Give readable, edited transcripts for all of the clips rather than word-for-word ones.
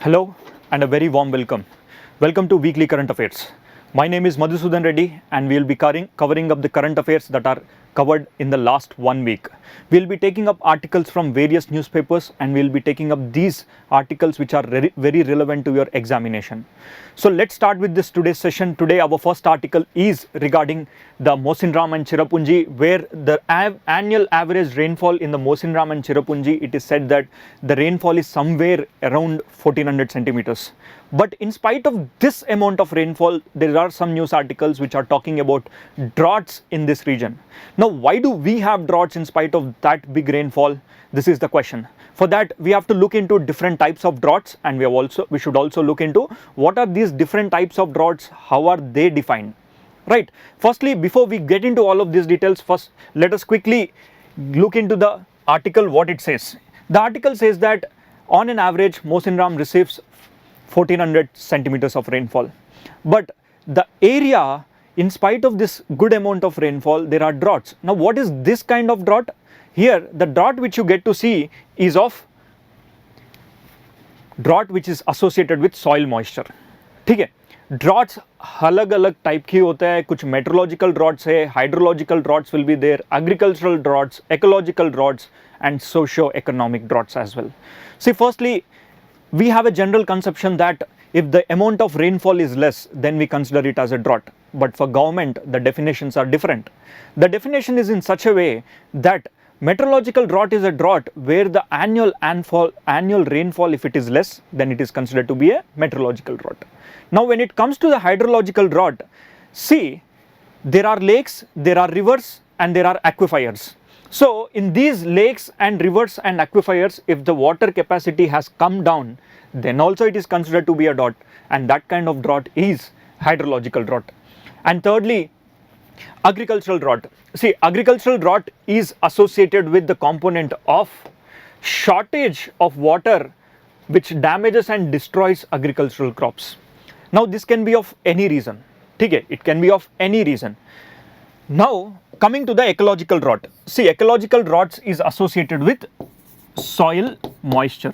Hello and a very warm welcome. Welcome to Weekly Current Affairs. My name is Madhusudan Reddy and we will be covering up the current affairs that are covered in the last 1 week. We will be taking up articles from various newspapers and we will be taking up these articles which are very relevant to your examination. So let's start with this today's session. Today our first article is regarding the Mawsynram and Cherrapunji, where the annual average rainfall in the Mawsynram and Cherrapunji, it is said that the rainfall is somewhere around 1400 centimeters. But in spite of this amount of rainfall, there are some news articles which are talking about droughts in this region. Now, why do we have droughts in spite of that big rainfall? This is the question. For that, we have to look into different types of droughts, and we should also look into what are these different types of droughts, how are they defined, right? Firstly, before we get into all of these details, first let us quickly look into the article, what it says. The article says that on an average, Mawsynram receives 1400 centimeters of rainfall. But the area, in spite of this good amount of rainfall, there are droughts. Now, what is this kind of drought? Here, the drought which you get to see is of drought which is associated with soil moisture. ठीक है, droughts अलग अलग type की होते हैं. कुछ meteorological droughts है, hydrological droughts will be there, agricultural droughts, ecological droughts, and socio-economic droughts as well. See, firstly, we have a general conception that if the amount of rainfall is less, then we consider it as a drought. But for government, the definitions are different. The definition is in such a way that meteorological drought is a drought where the annual rainfall, if it is less, then it is considered to be a meteorological drought. Now, when it comes to the hydrological drought, see, there are lakes, there are rivers, and there are aquifers. So, in these lakes and rivers and aquifers, if the water capacity has come down, then also it is considered to be a drought, and that kind of drought is hydrological drought. And thirdly, agricultural drought. See, agricultural drought is associated with the component of shortage of water which damages and destroys agricultural crops. Now, this can be of any reason. Okay, it can be of any reason. Now, coming to the ecological drought. See, ecological droughts is associated with soil moisture.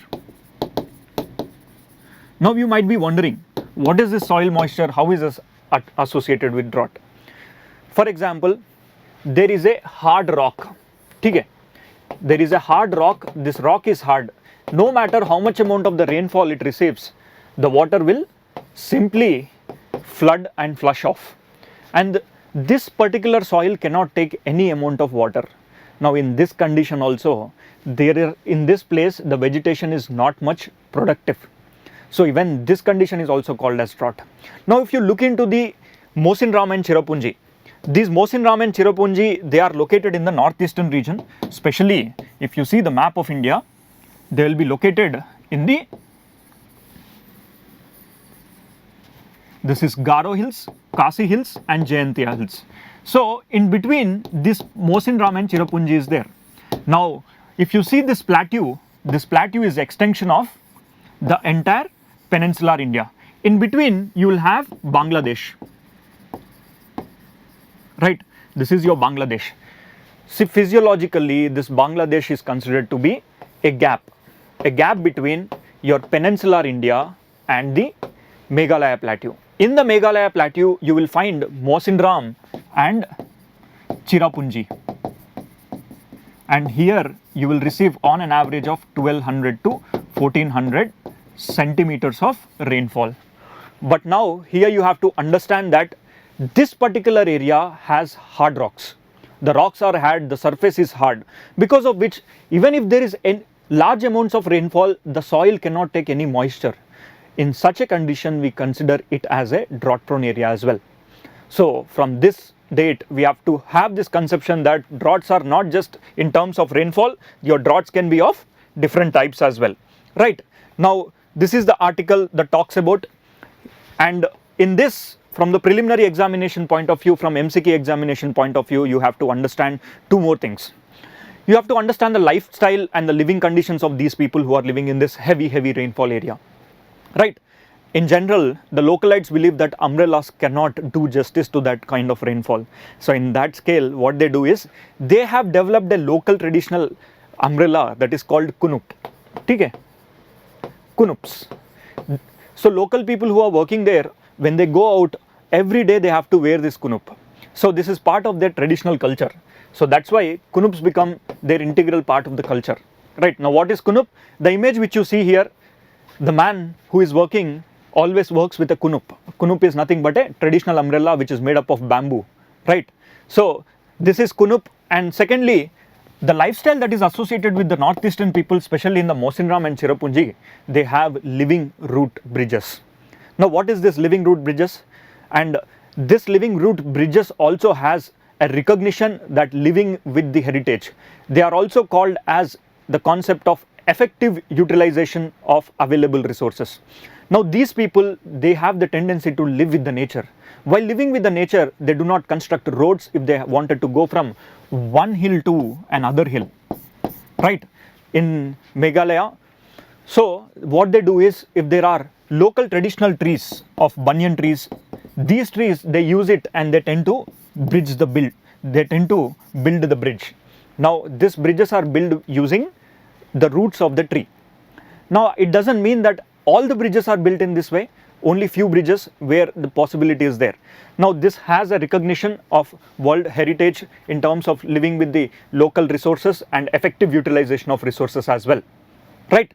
Now, you might be wondering, what is this soil moisture? How is this associated with drought? For example, there is a hard rock. Okay? There is a hard rock. This rock is hard. No matter how much amount of the rainfall it receives, the water will simply flood and flush off. And this particular soil cannot take any amount of water. Now, in this condition also, in this place, the vegetation is not much productive. So, even this condition is also called as drought. Now, if you look into the Mawsynram and Cherrapunji, these Mawsynram and Cherrapunji, they are located in the northeastern region. Especially if you see the map of India, they will be located in the, this is Garo Hills, Kasi Hills and Jayantia Hills. So, in between this Mawsynram and Cherrapunji is there. Now, if you see this plateau is extension of the entire peninsular India. In between, you will have Bangladesh. Right, this is your Bangladesh. See, physiologically, this Bangladesh is considered to be a gap between your peninsular India and the Meghalaya Plateau. In the Meghalaya Plateau, you will find Mawsynram and Cherrapunji. And here, you will receive on an average of 1200 to 1400 centimeters of rainfall. But now, here you have to understand that this particular area has hard rocks. The rocks are hard, the surface is hard, because of which even if there is large amounts of rainfall, the soil cannot take any moisture. In such a condition, we consider it as a drought prone area as well. So, from this date, we have to have this conception that droughts are not just in terms of rainfall, your droughts can be of different types as well. Right. Now, this is the article that talks about, and in this, from the preliminary examination point of view, from MCQ examination point of view, you have to understand two more things. You have to understand the lifestyle and the living conditions of these people who are living in this heavy rainfall area. Right. In general, the localites believe that umbrellas cannot do justice to that kind of rainfall. So, in that scale, what they do is, they have developed a local traditional umbrella that is called kunup. Okay? Kunups. So local people who are working there, when they go out, every day they have to wear this kunup. So this is part of their traditional culture. So that's why kunups become their integral part of the culture. Right, now what is kunup? The image which you see here, the man who is working always works with a kunup. Kunup is nothing but a traditional umbrella which is made up of bamboo, right? So this is kunup. And secondly, the lifestyle that is associated with the northeastern people, especially in the Mosinram and Cherrapunji, they have living root bridges. Now what is this living root bridges? And this living root bridges also has a recognition that living with the heritage. They are also called as the concept of effective utilization of available resources. Now these people, they have the tendency to live with the nature. While living with the nature, they do not construct roads if they wanted to go from one hill to another hill, right, in Meghalaya. So what they do is, if there are local traditional trees of banyan trees, these trees, they use it and they tend to build the bridge. Now these bridges are built using the roots of the tree. Now it doesn't mean that all the bridges are built in this way, only few bridges where the possibility is there. Now this has a recognition of world heritage in terms of living with the local resources and effective utilization of resources as well, right?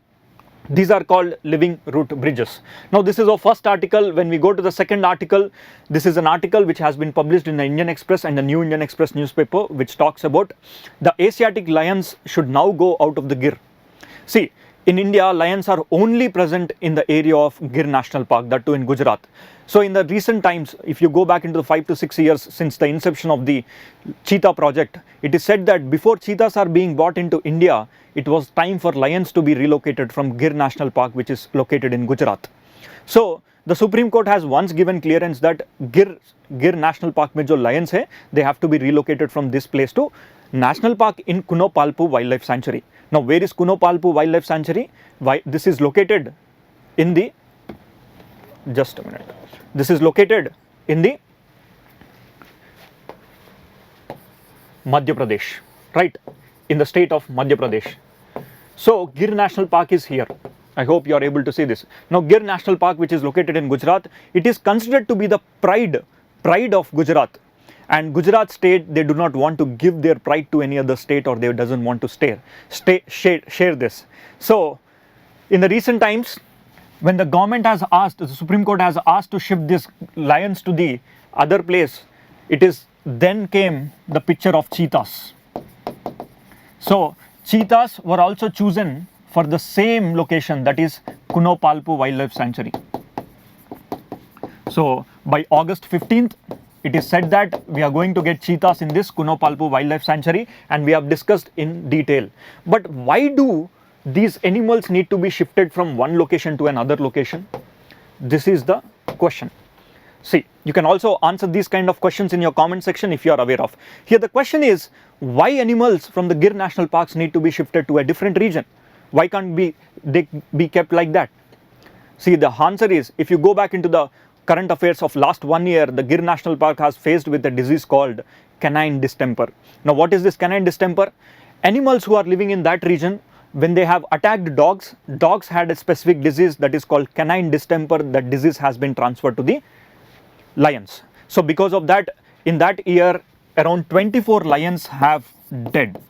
These are called living root bridges. Now this is our first article. When we go to the second article, this is an article which has been published in the Indian Express and the New Indian Express newspaper, which talks about the Asiatic lions should now go out of the Gir. See, in India, lions are only present in the area of Gir National Park, that too in Gujarat. So in the recent times, if you go back into the 5 to 6 years since the inception of the Cheetah project, it is said that before cheetahs are being brought into India, it was time for lions to be relocated from Gir National Park, which is located in Gujarat. So the Supreme Court has once given clearance that Gir National Park mein jo lions hai, they have to be relocated from this place to National Park in Kuno Palpu Wildlife Sanctuary. Now where is Kuno Palpu Wildlife Sanctuary? This is located in the, just a minute, this is located in the Madhya Pradesh, right, in the state of Madhya Pradesh. So Gir National Park is here. I hope you are able to see this. Now Gir National Park, which is located in Gujarat, it is considered to be the pride of Gujarat. And Gujarat state, they do not want to give their pride to any other state, or they doesn't want to share this. So in the recent times, when the government has asked, the Supreme Court has asked to shift these lions to the other place, it is then came the picture of cheetahs. So cheetahs were also chosen for the same location, that is Kuno Palpu Wildlife Sanctuary. So by August 15th, it is said that we are going to get cheetahs in this Kuno Palpu Wildlife Sanctuary, and we have discussed in detail. But why do these animals need to be shifted from one location to another location? This is the question. See, you can also answer these kind of questions in your comment section if you are aware of. Here the question is, why animals from the Gir National Parks need to be shifted to a different region? Why can't they be kept like that? See, the answer is, if you go back into the current affairs of last 1 year, the Gir National Park has faced with a disease called canine distemper. Now what is this canine distemper? Animals who are living in that region, when they have attacked dogs, dogs had a specific disease that is called canine distemper. That disease has been transferred to the lions. So because of that, in that year, around 24 lions are dead.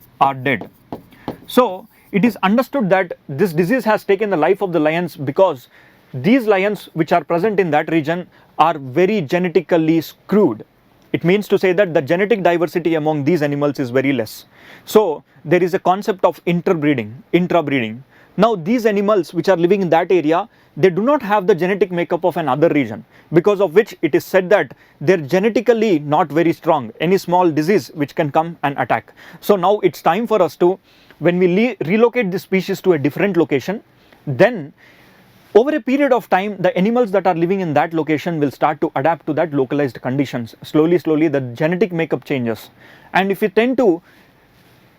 So it is understood that this disease has taken the life of the lions because these lions which are present in that region are very genetically skewed. It means to say that the genetic diversity among these animals is very less. So there is a concept of intrabreeding. Now these animals which are living in that area, they do not have the genetic makeup of another region, because of which it is said that they're genetically not very strong. Any small disease which can come and attack. So now it's time for us to, when we relocate the species to a different location, then over a period of time, the animals that are living in that location will start to adapt to that localized conditions. Slowly, the genetic makeup changes. And if we tend to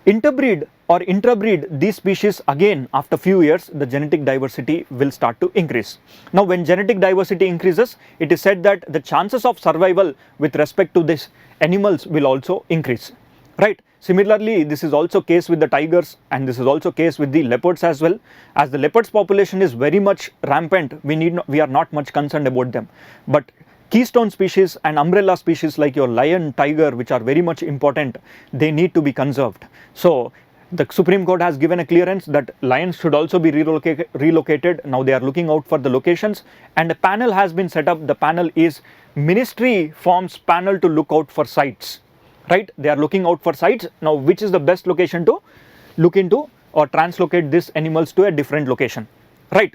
interbreed or intrabreed these species, again after few years, the genetic diversity will start to increase. Now when genetic diversity increases, it is said that the chances of survival with respect to these animals will also increase, right? Similarly, this is also case with the tigers, and this is also case with the leopards as well. As the leopards population is very much rampant, we are not much concerned about them. But keystone species and umbrella species like your lion, tiger, which are very much important, they need to be conserved. So the Supreme Court has given a clearance that lions should also be relocated. Now they are looking out for the locations, and a panel has been set up. The panel is ministry forms panel to look out for sites, right? They are looking out for sites. Now which is the best location to look into or translocate these animals to a different location, right?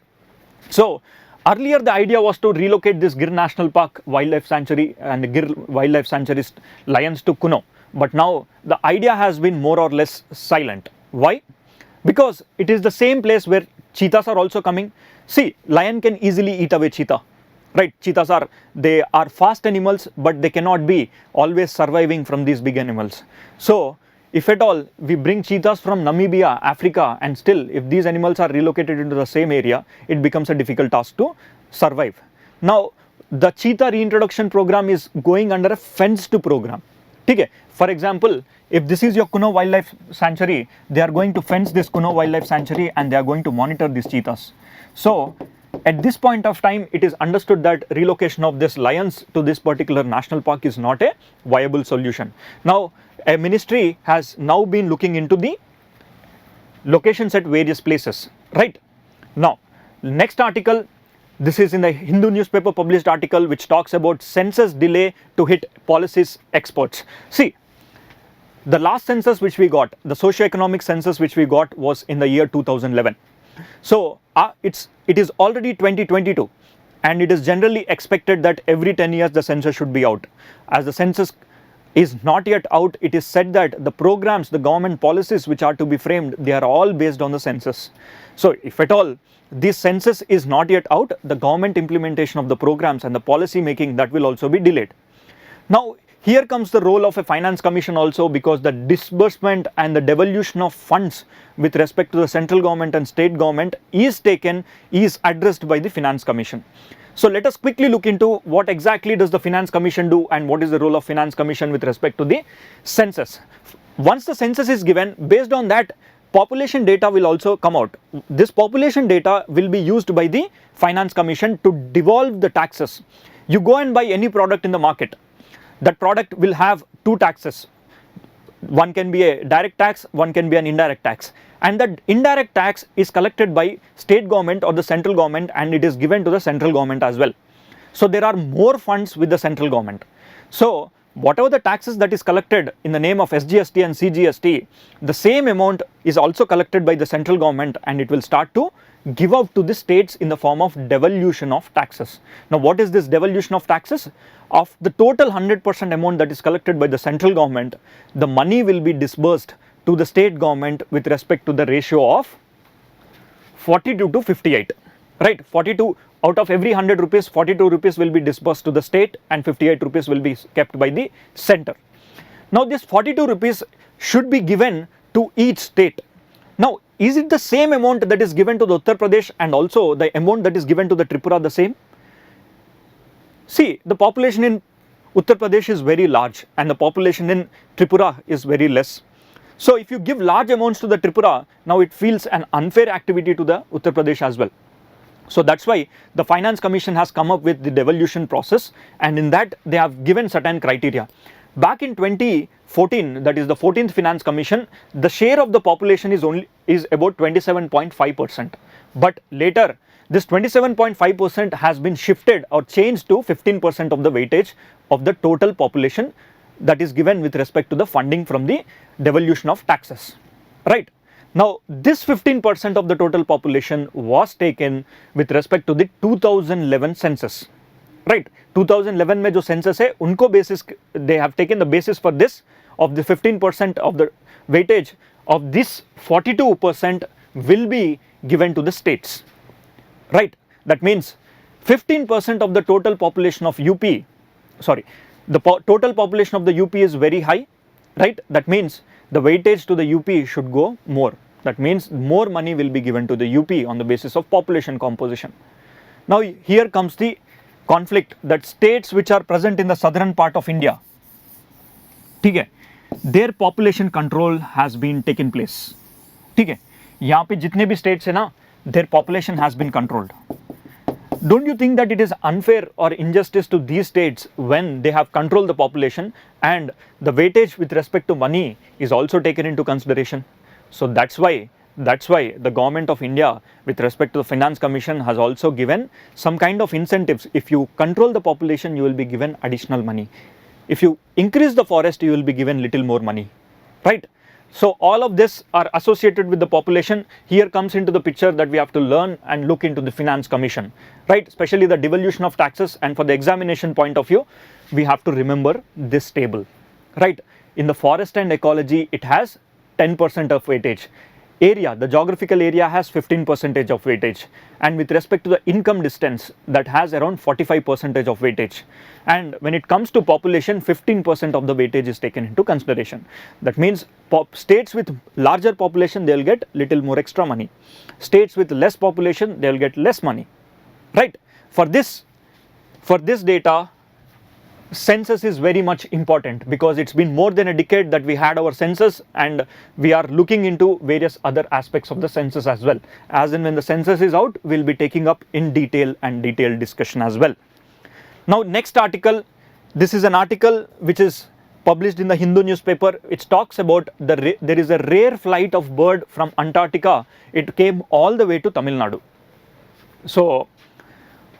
So earlier the idea was to relocate this Gir National Park Wildlife Sanctuary and Gir Wildlife Sanctuary's lions to Kuno. But now the idea has been more or less silent. Why? Because it is the same place where cheetahs are also coming. See, lion can easily eat away cheetah, right? Cheetahs they are fast animals, but they cannot be always surviving from these big animals. So if at all we bring cheetahs from Namibia, Africa, and still if these animals are relocated into the same area, it becomes a difficult task to survive. Now the cheetah reintroduction program is going under a fenced program. Okay. For example, if this is your Kuno Wildlife Sanctuary, they are going to fence this Kuno Wildlife Sanctuary and they are going to monitor these cheetahs. So at this point of time, it is understood that relocation of this lions to this particular national park is not a viable solution. Now a ministry has now been looking into the locations at various places, right? Now next article, this is in the Hindu newspaper published article which talks about census delay to hit policies experts. See, the last census which we got, the socio-economic census which we got was in the year 2011. So it is already 2022, and it is generally expected that every 10 years the census should be out. As the census is not yet out, it is said that the programs, the government policies which are to be framed, they are all based on the census. So if at all this census is not yet out, the government implementation of the programs and the policy making, that will also be delayed. Now here comes the role of a finance commission also, because the disbursement and the devolution of funds with respect to the central government and state government is addressed by the finance commission. So let us quickly look into what exactly does the finance commission do and what is the role of finance commission with respect to the census. Once the census is given, based on that, population data will also come out. This population data will be used by the finance commission to devolve the taxes. You go and buy any product in the market, that product will have two taxes. One can be a direct tax, one can be an indirect tax, and that indirect tax is collected by state government or the central government, and it is given to the central government as well. So there are more funds with the central government. So whatever the taxes that is collected in the name of SGST and CGST, the same amount is also collected by the central government, and it will start to give out to the states in the form of devolution of taxes. Now what is this devolution of taxes? Of the total 100% amount that is collected by the central government, the money will be disbursed to the state government with respect to the ratio of 42 to 58, right? 42 out of every 100 rupees, 42 rupees will be disbursed to the state and 58 rupees will be kept by the center. Now this 42 rupees should be given to each state. Now is it the same amount that is given to the Uttar Pradesh and also the amount that is given to the Tripura the same? See, the population in Uttar Pradesh is very large and the population in Tripura is very less. So if you give large amounts to the Tripura, now it feels an unfair activity to the Uttar Pradesh as well. So that's why the Finance Commission has come up with the devolution process, and in that they have given certain criteria. Back in 2014, that is the 14th Finance Commission, the share of the population is about 27.5%. But later this 27.5% has been shifted or changed to 15% of the weightage of the total population that is given with respect to the funding from the devolution of taxes, right? Now this 15% of the total population was taken with respect to the 2011 census, right? 2011 में जो census है उनको basis, they have taken the basis for this of the 15% of the weightage of this 42% will be given to the states, right? That means 15% of the total population of UP, the total population of the UP is very high, right? That means the weightage to the UP should go more. That means more money will be given to the UP on the basis of population composition. Now here comes the conflict that states which are present in the southern part of India, ठीक है, their population control has been taken place. ठीक है, यहाँ पे जितने भी states है ना, their population has been controlled. Don't you think that it is unfair or injustice to these states when they have controlled the population and the weightage with respect to money is also taken into consideration? So that's why the government of India with respect to the Finance Commission has also given some kind of incentives. If you control the population, you will be given additional money. If you increase the forest, you will be given little more money, right? So all of this are associated with the population. Here comes into the picture that we have to learn and look into the Finance Commission, right? Especially the devolution of taxes, and for the examination point of view, we have to remember this table, right? In the forest and ecology, it has 10% of weightage. Area, the geographical area has 15% of weightage, and with respect to the income distance, that has around 45% of weightage. And when it comes to population, 15% of the weightage is taken into consideration. That means states with larger population, they will get little more extra money. States with less population, they will get less money, right? For this data, census is very much important, because it's been more than a decade that we had our census, and we are looking into various other aspects of the census as well. As and when the census is out, we'll be taking up in detail and detailed discussion as well. Now, next article, this is an article which is published in the Hindu newspaper. It talks about there is a rare flight of bird from Antarctica. It came all the way to Tamil Nadu. So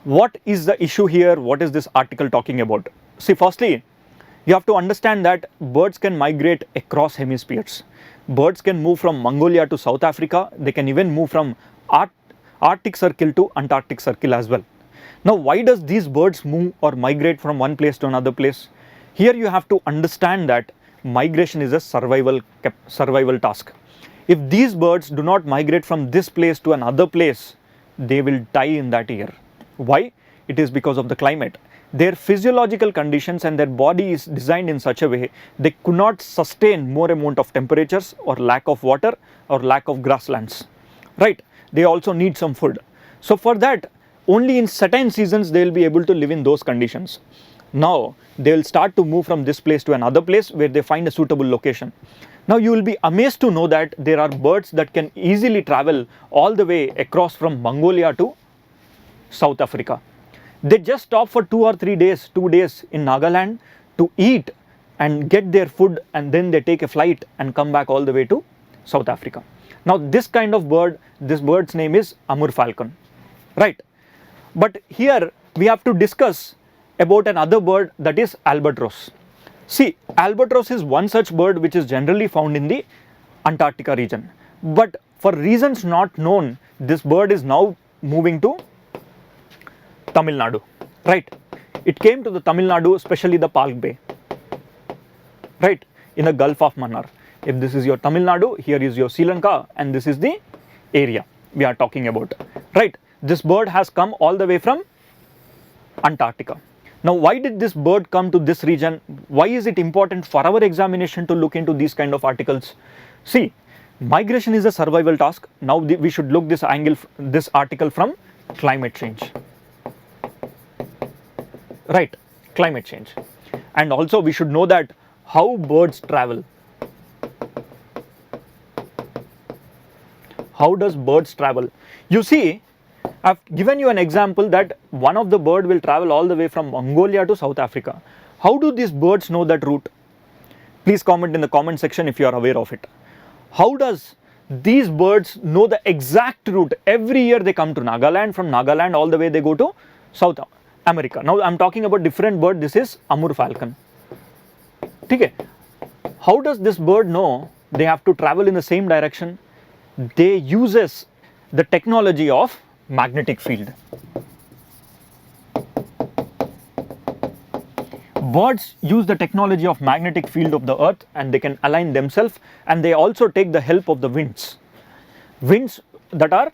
what is the issue here? What is this article talking about? See, firstly, you have to understand that birds can migrate across hemispheres. Birds can move from Mongolia to South Africa. They can even move from Arctic Circle to Antarctic Circle as well. Now, why does these birds move or migrate from one place to another place? Here you have to understand that migration is a survival task. If these birds do not migrate from this place to another place, they will die in that year. Why? It is because of the climate. Their physiological conditions and their body is designed in such a way they could not sustain more amount of temperatures or lack of water or lack of grasslands, right? They also need some food. So for that, only in certain seasons they will be able to live in those conditions. Now they will start to move from this place to another place where they find a suitable location. Now you will be amazed to know that there are birds that can easily travel all the way across from Mongolia to South Africa. They just stop for 2 or 3 days, 2 days in Nagaland to eat and get their food, and then they take a flight and come back all the way to South Africa. Now this kind of bird, this bird's name is Amur Falcon, right? But here we have to discuss about another bird, that is albatross. See, albatross is one such bird which is generally found in the Antarctica region. But for reasons not known, this bird is now moving to Tamil Nadu, right? It came to the Tamil Nadu, especially the Palk Bay, right, in the Gulf of Mannar. If this is your Tamil Nadu, here is your Sri Lanka, and this is the area we are talking about, right? This bird has come all the way from Antarctica. Now, why did this bird come to this region? Why is it important for our examination to look into these kind of articles? See, migration is a survival task. Now we should look this article from climate change. Right, climate change. And also we should know that how birds travel. How does birds travel? You see, I've given you an example that one of the bird will travel all the way from Mongolia to South Africa. How do these birds know that route? Please comment in the comment section if you are aware of it. How does these birds know the exact route? Every year they come to Nagaland, from Nagaland all the way they go to South America. Now I'm talking about different bird. This is Amur Falcon. Okay. How does this bird know they have to travel in the same direction? They uses the technology of magnetic field. Birds use the technology of magnetic field of the earth, and they can align themselves, and they also take the help of the winds. Winds that are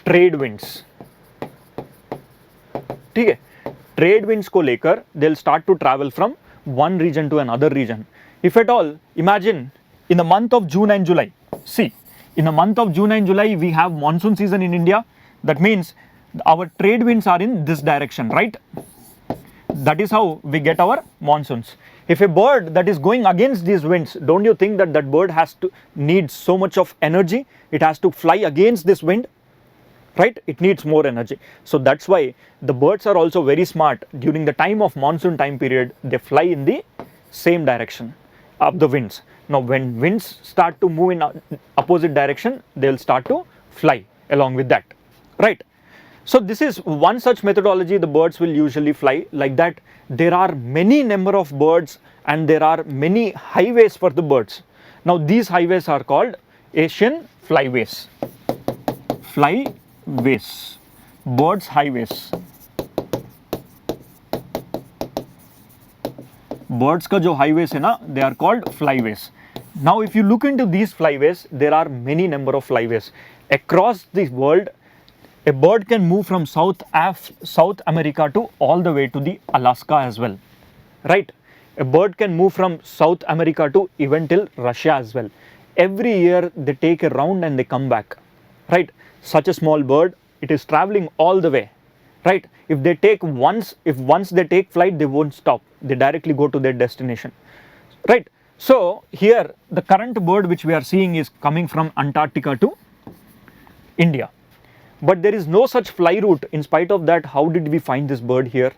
trade winds. Okay. Trade winds को लेकर they'll start to travel from one region to another region. If at all, imagine in the month of June and July. See, in the month of June and July we have monsoon season in India. That means our trade winds are in this direction, right? That is how we get our monsoons. If a bird that is going against these winds, don't you think that that bird needs so much of energy? It has to fly against this wind, right? It needs more energy. So that's why the birds are also very smart. During the time of monsoon time period, they fly in the same direction of the winds. Now when winds start to move in opposite direction, they will start to fly along with that, right? So this is one such methodology. The birds will usually fly like that. There are many number of birds and there are many highways for the birds. Now these highways are called Asian flyways. Flyways, birds highways. Birds का जो highways है ना, they are called flyways. Now if you look into these flyways, there are many number of flyways across the world. A bird can move from South America to all the way to the Alaska as well, right? A bird can move from South America to even till Russia as well. Every year they take a round and they come back, right? Such a small bird, it is traveling all the way, right? If once they take flight, they won't stop. They directly go to their destination, right? So here the current bird which we are seeing is coming from Antarctica to India. But there is no such fly route. In spite of that, how did we find this bird here?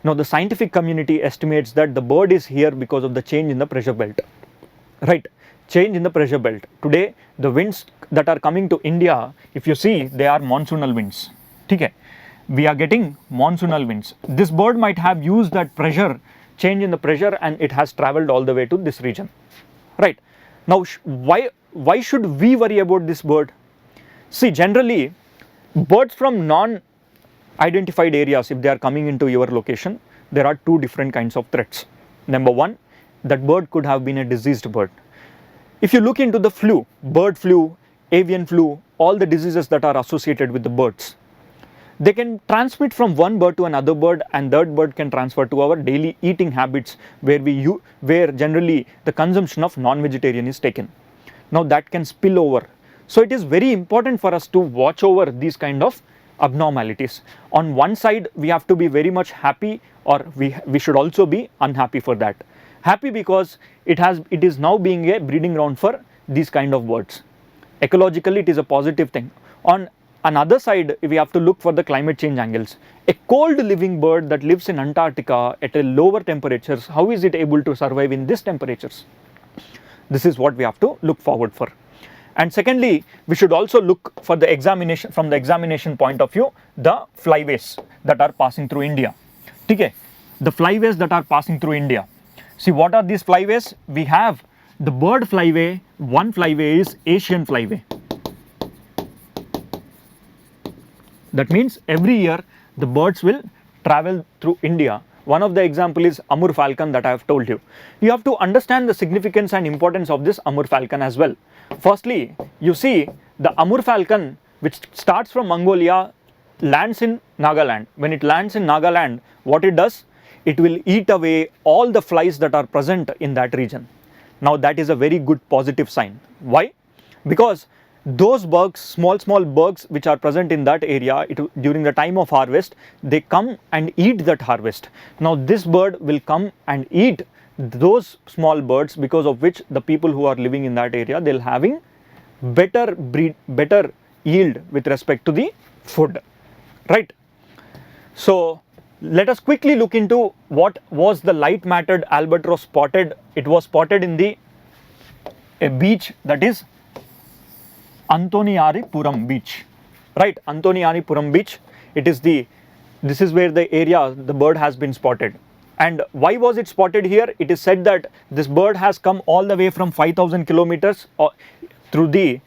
Now the scientific community estimates that the bird is here because of the change in the pressure belt, right? Change in the pressure belt. Today the winds that are coming to India, if you see, they are monsoonal winds. Okay? We are getting monsoonal winds. This bird might have used that pressure, change in the pressure, and it has traveled all the way to this region, right? Now why should we worry about this bird? See, generally birds from non-identified areas, if they are coming into your location, there are two different kinds of threats. Number one, that bird could have been a diseased bird. If you look into the flu, bird flu, avian flu, all the diseases that are associated with the birds, they can transmit from one bird to another bird, and that bird can transfer to our daily eating habits where generally the consumption of non-vegetarian is taken. Now that can spill over. So it is very important for us to watch over these kind of abnormalities. On one side, we have to be very much happy, or we should also be unhappy for that. Happy because it is now being a breeding ground for these kind of birds. Ecologically, it is a positive thing. On another side, we have to look for the climate change angles. A cold living bird that lives in Antarctica at a lower temperatures, how is it able to survive in these temperatures? This is what we have to look forward for. And secondly, we should also look for the examination, from the examination point of view, the flyways that are passing through India. Okay? The flyways that are passing through India. See, what are these flyways? We have the bird flyway. One flyway is Asian flyway. That means every year the birds will travel through India. One of the example is Amur Falcon that I have told you. You have to understand the significance and importance of this Amur Falcon as well. Firstly, you see the Amur Falcon, which starts from Mongolia, lands in Nagaland. When it lands in Nagaland, what it does? It will eat away all the flies that are present in that region. Now that is a very good positive sign. Why? Because those bugs, small bugs which are present in that area, during the time of harvest, they come and eat that harvest. Now this bird will come and eat those small birds, because of which the people who are living in that area, they'll having better yield with respect to the food, right? So let us quickly look into what was the light matted albatross spotted. It was spotted in a beach, that is Antoniaripuram beach, right? Antoniaripuram beach. This is where the area the bird has been spotted. And why was it spotted here? It is said that this bird has come all the way from 5,000 kilometers to the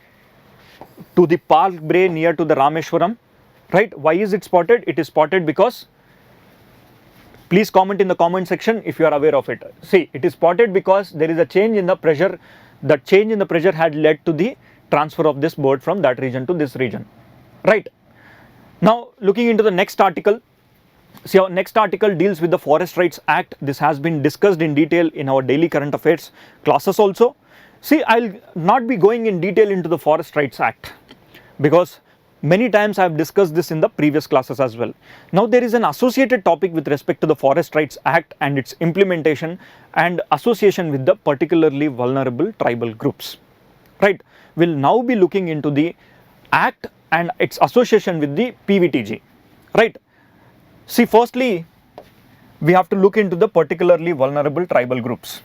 Park Brae near to the Rameshwaram, right? Why is it spotted? It is spotted because, please comment in the comment section if you are aware of it. See, it is spotted because there is a change in the pressure. That change in the pressure had led to the transfer of this bird from that region to this region, right? Now looking into the next article. See, our next article deals with the Forest Rights Act. This has been discussed in detail in our daily current affairs classes also. See, I'll not be going in detail into the Forest Rights Act because Many times I have discussed this in the previous classes as well. Now there is an associated topic with respect to the Forest Rights Act and its implementation and association with the particularly vulnerable tribal groups. Right? We'll now be looking into the Act and its association with the PVTG. Right? See, firstly, we have to look into the particularly vulnerable tribal groups.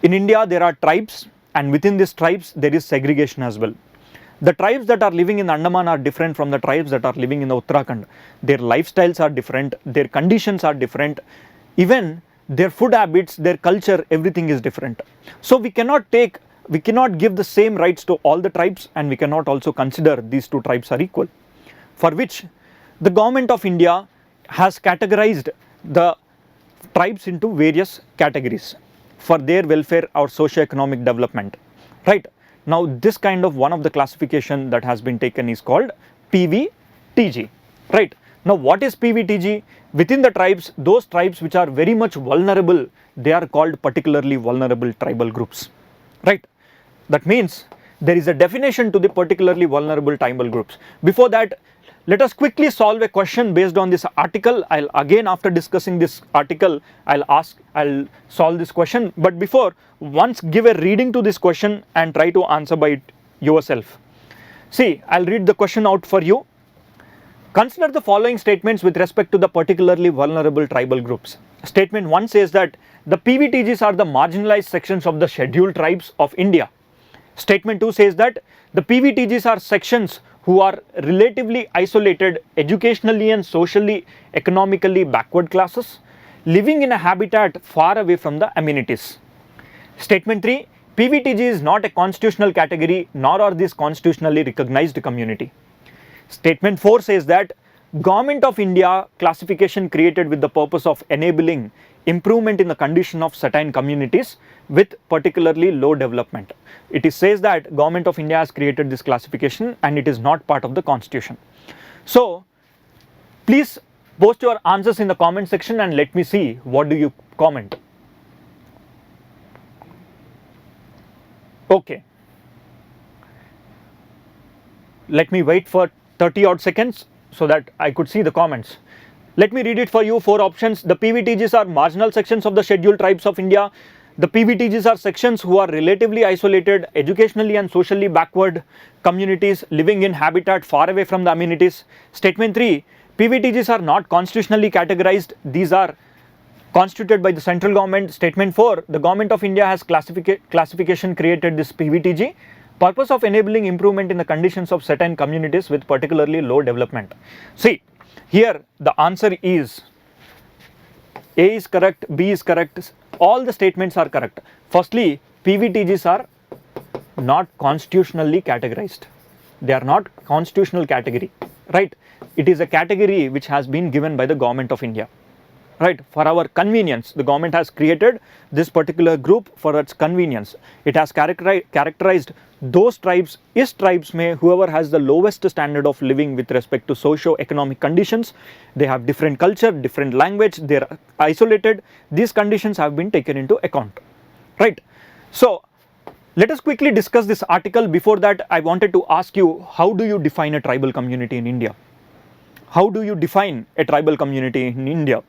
In India, there are tribes, and within these tribes, there is segregation as well. The tribes that are living in Andaman are different from the tribes that are living in the Uttarakhand. Their lifestyles are different, their conditions are different, even their food habits, their culture, everything is different. So we cannot give the same rights to all the tribes, and we cannot also consider these two tribes are equal. For which the government of India has categorized the tribes into various categories for their welfare or socio-economic development. Right? Now this kind of one of the classification that has been taken is called PVTG. Right? Now what is PVTG? Within the tribes, those tribes which are very much vulnerable, they are called particularly vulnerable tribal groups. Right? That means there is a definition to the particularly vulnerable tribal groups. Before that, let us quickly solve a question based on this article. I'll again, after discussing this article, I'll solve this question. But before, once give a reading to this question and try to answer by it yourself. See, I'll read the question out for you. Consider the following statements with respect to the particularly vulnerable tribal groups. Statement 1 says that the PVTGs are the marginalized sections of the scheduled tribes of India. Statement 2 says that the PVTGs are sections who are relatively isolated educationally and socially, economically backward classes, living in a habitat far away from the amenities. Statement 3, PVTG is not a constitutional category, nor are these constitutionally recognized community. Statement 4 says that Government of India classification created with the purpose of enabling improvement in the condition of certain communities with particularly low development. It says that Government of India has created this classification and it is not part of the constitution. So please post your answers in the comment section and let me see what do you comment. Okay. Let me wait for 30 odd seconds so that I could see the comments. Let me read it for you. 4 options. The PVTGs are marginal sections of the scheduled tribes of India. The PVTGs are sections who are relatively isolated, educationally and socially backward communities living in habitat far away from the amenities. Statement 3, PVTGs are not constitutionally categorized. These are constituted by the central government. Statement 4, the Government of India has classification created this PVTG. Purpose of enabling improvement in the conditions of certain communities with particularly low development. See, here the answer is A is correct, B is correct, all the statements are correct. Firstly, PVTGs are not constitutionally categorized. They are not constitutional category, right? It is a category which has been given by the Government of India. Right, for our convenience, the government has created this particular group for its convenience. It has characterized those tribes, whoever has the lowest standard of living with respect to socio-economic conditions. They have different culture, different language, they are isolated. These conditions have been taken into account. Right. So let us quickly discuss this article. Before that, I wanted to ask you, how do you define a tribal community in India? How do you define a tribal community in India?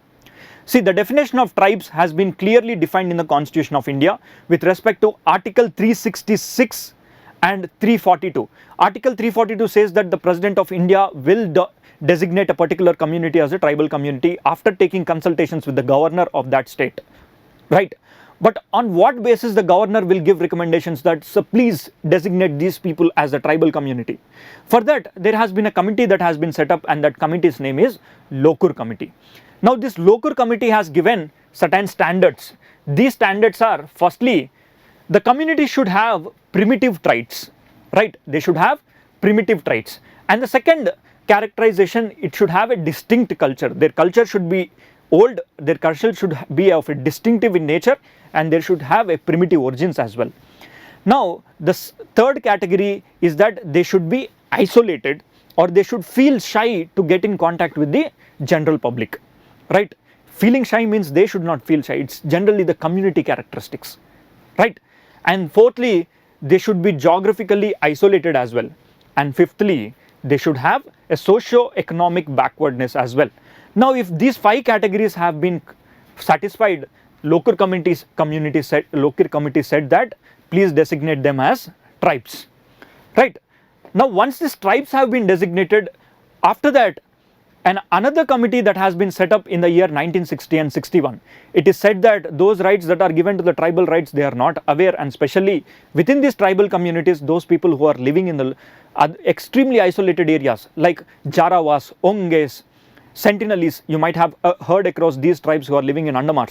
See, the definition of tribes has been clearly defined in the Constitution of India with respect to Article 366 and 342. Article 342 says that the President of India will designate a particular community as a tribal community after taking consultations with the governor of that state. Right? But on what basis the governor will give recommendations that, so please designate these people as a tribal community? For that, there has been a committee that has been set up, and that committee's name is Lokur Committee. Now this Lokur Committee has given certain standards. These standards are, firstly, the community should have primitive traits, right? They should have primitive traits. And the second characterization, it should have a distinct culture. Their culture should be old, their culture should be of a distinctive in nature, and they should have a primitive origins as well. Now the third category is that they should be isolated, or they should feel shy to get in contact with the general public. Right? Feeling shy means they should not feel shy. It's generally the community characteristics. Right? And fourthly, they should be geographically isolated as well. And fifthly, they should have a socio-economic backwardness as well. Now, if these 5 categories have been satisfied, Lokur Committee said that please designate them as tribes, right? Now, once these tribes have been designated, after that, another committee that has been set up in the year 1960 and 61, it is said that those rights that are given to the tribal rights, they are not aware, and especially within these tribal communities, those people who are living in the extremely isolated areas like Jarawas, Onges, Sentinelese, you might have heard across these tribes who are living in Andaman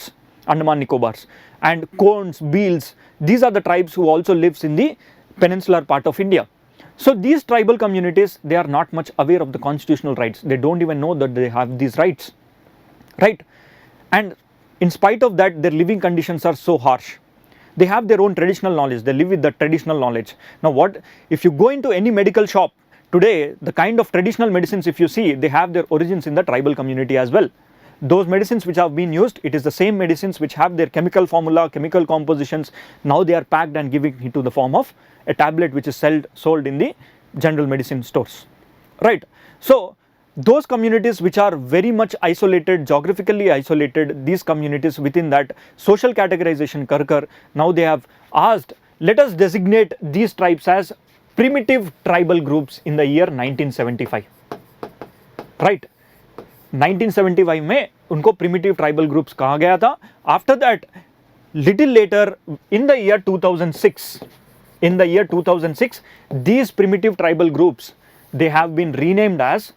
Nicobars, and Koans, Beals, these are the tribes who also lives in the peninsular part of India. So these tribal communities, they are not much aware of the constitutional rights. They don't even know that they have these rights, right? And in spite of that, their living conditions are so harsh. They have their own traditional knowledge. They live with the traditional knowledge. Now, what if you go into any medical shop today, the kind of traditional medicines, if you see, they have their origins in the tribal community as well. Those medicines which have been used, it is the same medicines which have their chemical formula, chemical compositions. Now they are packed and giving into the form of a tablet which is sold in the general medicine stores, right? So those communities which are very much isolated, geographically isolated, these communities within that social categorization Karkar, now they have asked, let us designate these tribes as primitive tribal groups in the year 1975, right? 1975 में उनको primitive tribal groups कहा गया था. After that, little later in the year 2006, these primitive tribal groups, they have been renamed as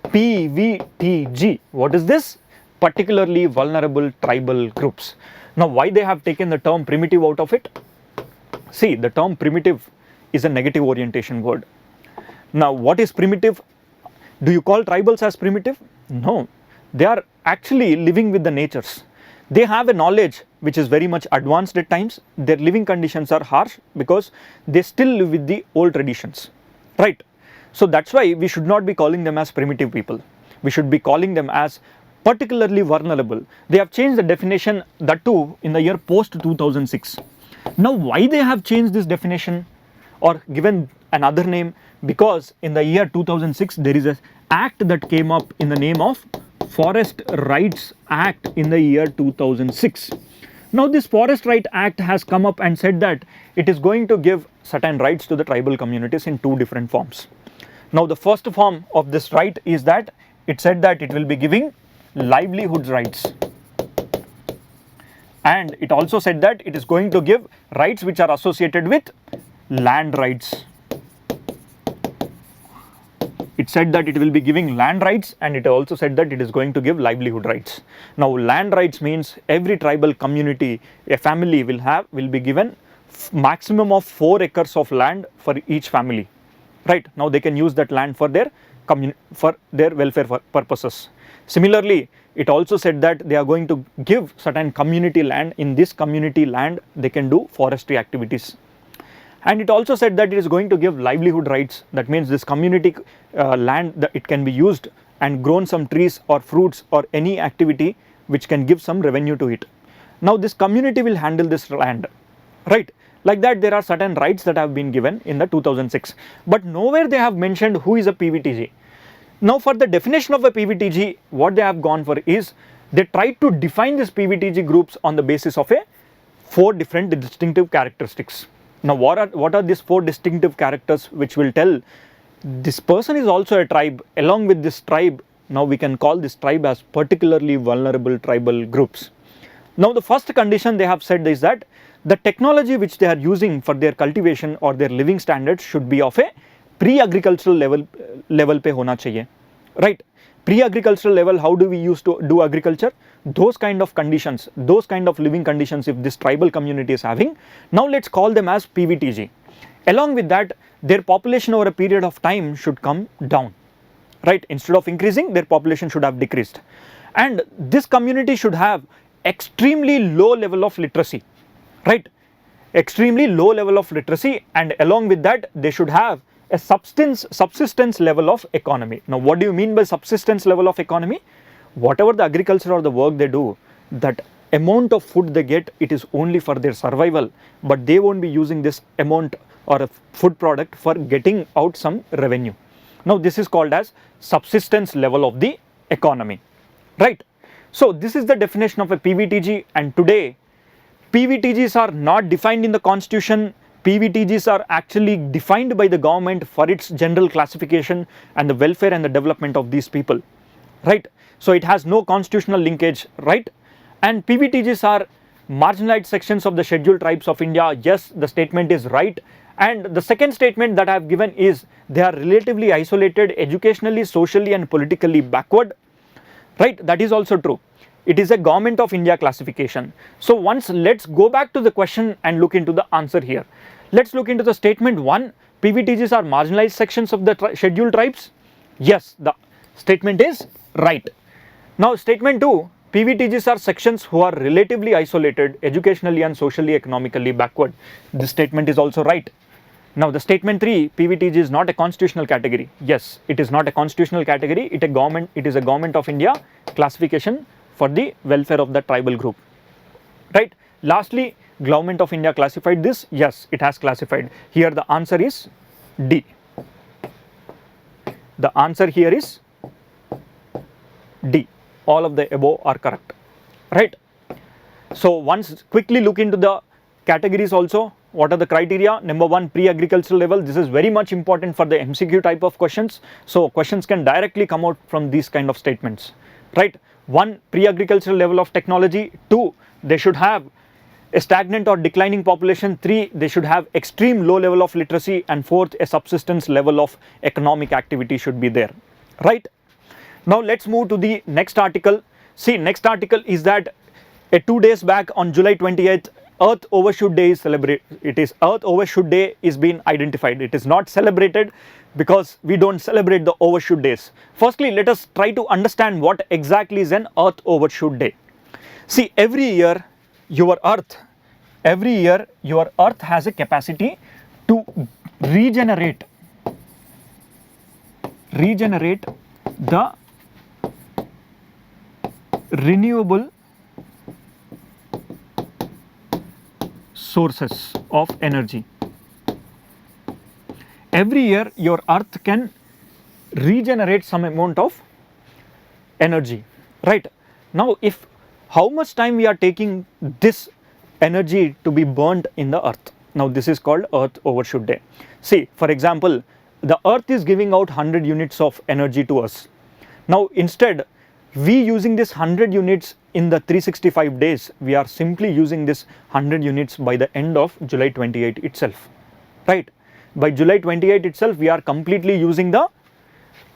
PVTG. What is this? Particularly vulnerable tribal groups. Now, why they have taken the term primitive out of it? See, the term primitive is a negative orientation word. Now, what is primitive? Do you call tribals as primitive? No, they are actually living with the natures. They have a knowledge which is very much advanced at times. Their living conditions are harsh because they still live with the old traditions, right? So that's why we should not be calling them as primitive people. We should be calling them as particularly vulnerable. They have changed the definition, that too in the year post 2006. Now, why they have changed this definition or given another name? Because in the year 2006, there is an act that came up in the name of Forest Rights Act in the year 2006. Now, this Forest Right Act has come up and said that it is going to give certain rights to the tribal communities in 2 different forms. Now, the first form of this right is that it said that it will be giving livelihood rights. And it also said that it is going to give rights which are associated with land rights. It said that it will be giving land rights, and it also said that it is going to give livelihood rights. Now, land rights means every tribal community, a family will be given maximum of 4 acres of land for each family, right? Now they can use that land for their welfare purposes. Similarly, it also said that they are going to give certain community land. In this community land, they can do forestry activities. And it also said that it is going to give livelihood rights. That means this community land, that it can be used and grown some trees or fruits or any activity which can give some revenue to it. Now this community will handle this land, right? Like that, there are certain rights that have been given in the 2006, but nowhere they have mentioned who is a PVTG. Now, for the definition of a PVTG, what they have gone for is they tried to define these PVTG groups on the basis of 4 different distinctive characteristics. Now, what are these 4 distinctive characters which will tell this person is also a tribe? Along with this tribe, now we can call this tribe as particularly vulnerable tribal groups. Now, the first condition they have said is that the technology which they are using for their cultivation or their living standards should be of a pre-agricultural level pe hona chahiye, right? Pre-agricultural level, how do we use to do agriculture? Those kind of conditions, those kind of living conditions, if this tribal community is having, now let's call them as PVTG. Along with that, their population over a period of time should come down, right? Instead of increasing, their population should have decreased. And this community should have extremely low level of literacy, right? Extremely low level of literacy, and along with that, they should have a subsistence level of economy. Now, what do you mean by subsistence level of economy? Whatever the agriculture or the work they do, that amount of food they get, it is only for their survival, but they won't be using this amount or a food product for getting out some revenue. Now this is called as subsistence level of the economy, right? So this is the definition of a PVTG, and today PVTGs are not defined in the constitution. PVTGs are actually defined by the government for its general classification and the welfare and the development of these people, right? So it has no constitutional linkage, right? And PVTGs are marginalized sections of the scheduled tribes of India. Yes, the statement is right. And the second statement that I have given is they are relatively isolated, educationally, socially and politically backward, right? That is also true. It is a government of India classification. So once let's go back to the question and look into the answer here. Let's look into the statement 1. PVTGs are marginalized sections of the scheduled tribes. Yes, the statement is right. Now statement 2, PVTGs are sections who are relatively isolated, educationally and socially economically backward. This statement is also right. Now the statement 3, PVTG is not a constitutional category. Yes, it is not a constitutional category. It is a government of India classification for the welfare of the tribal group, right? Lastly, government of India classified this. Yes, it has classified. Here the answer is D. The answer here is D. All of the above are correct, right? So once quickly look into the categories also. What are the criteria? Number 1, pre-agricultural level. This is very much important for the MCQ type of questions. So questions can directly come out from these kind of statements, right? 1, pre-agricultural level of technology. 2, they should have a stagnant or declining population. 3, they should have extreme low level of literacy. And 4th, a subsistence level of economic activity should be there, right? Now let's move to the next article. See, next article is that 2 days back on July 28th, Earth Overshoot Day is celebrated. It is Earth Overshoot Day is being identified. It is not celebrated because we don't celebrate the overshoot days. Firstly, let us try to understand what exactly is an Earth Overshoot Day. See, every year your Earth has a capacity to regenerate the renewable sources of energy. Every year your Earth can regenerate some amount of energy, right? Now if how much time we are taking this energy to be burnt in the Earth. Now this is called Earth Overshoot Day. See, for example, the Earth is giving out 100 units of energy to us. Now instead we using this 100 units in the 365 days, we are simply using this 100 units by the end of July 28 itself, right? By July 28 itself, we are completely using the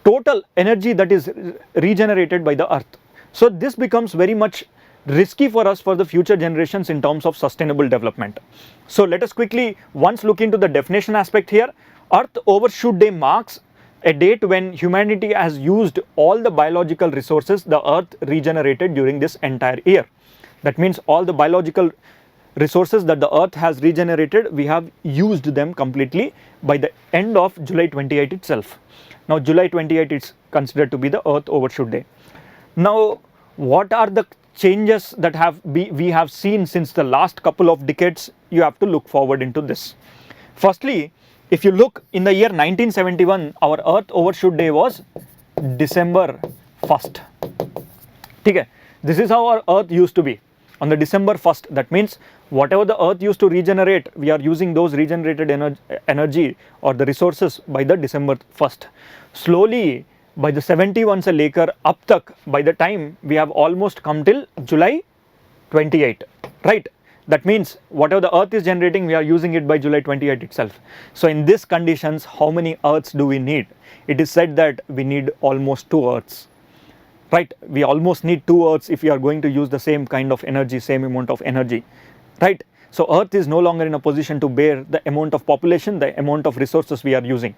total energy that is regenerated by the Earth. So this becomes very much risky for us for the future generations in terms of sustainable development. So let us quickly once look into the definition aspect here. Earth Overshoot Day marks a date when humanity has used all the biological resources the Earth regenerated during this entire year. That means all the biological resources that the Earth has regenerated, we have used them completely by the end of July 28 itself. Now July 28 is considered to be the Earth Overshoot Day. Now what are the changes that we have seen since the last couple of decades? You have to look forward into this. Firstly, if you look in the year 1971, our Earth Overshoot Day was December 1st. Okay. This is how our Earth used to be on the December 1st. That means whatever the Earth used to regenerate, we are using those regenerated energy or the resources by the December 1st. Slowly, by the 71 se lekar ab tak, by the time we have almost come till July 28, right? That means whatever the Earth is generating, we are using it by July 28 itself. So in these conditions, how many Earths do we need? It is said that we need almost 2 Earths, right? We almost need 2 Earths if we are going to use the same kind of energy, same amount of energy, right? So Earth is no longer in a position to bear the amount of population, the amount of resources we are using.